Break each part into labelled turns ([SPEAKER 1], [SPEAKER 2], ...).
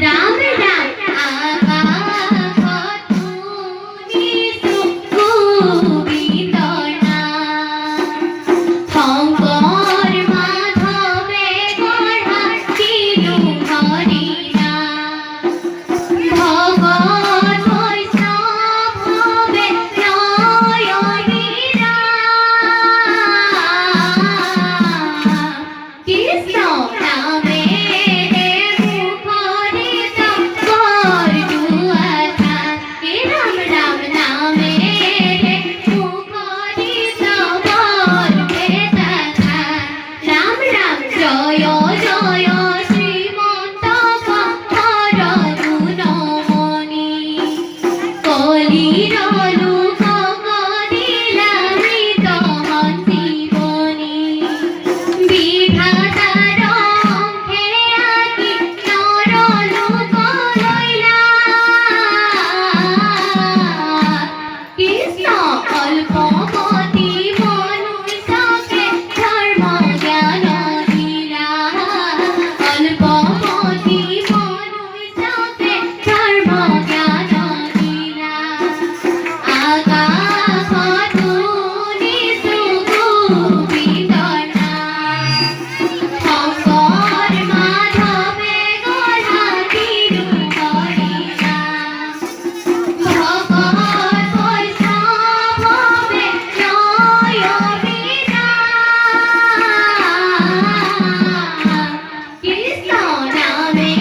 [SPEAKER 1] राम राम आका तुनी सुकुबिदना शंकर माधवे गढ़ा तीनु हरिना भगत वैष्णवे नयनीरा कृष्ण नामे राम नामे राम राम जय जय श्रीमंत हर गुणमणि कलिर लोक करिला मृत हंसीबनी विधातार अंधे आखि नर लोक लैला कृष्ण अल्पमति मनुष्यके धर्म ज्ञान दिला अल्पमति मनुष्यके धर्म ज्ञान दिला आकाश तुनी सुकुबिदना शंकर माधवे गढ़ा तीनु हरिना भगत वैष्णवे नयनीरा कृष्ण नामे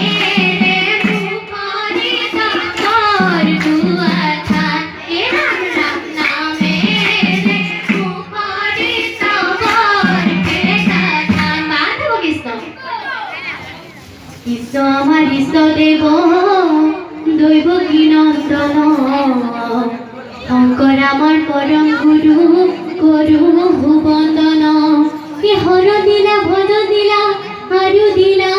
[SPEAKER 1] मुखरित कर दुआथा राम राम नामे मुखरित कर भेदाथा माधव कृष्ण कृष्ण আমার ইষ্ট দেব দৈবকী নন্দন শঙ্কর আমার পরম গুরু করু বন্দন হর দিলা ভজ দিলা আরু দিলা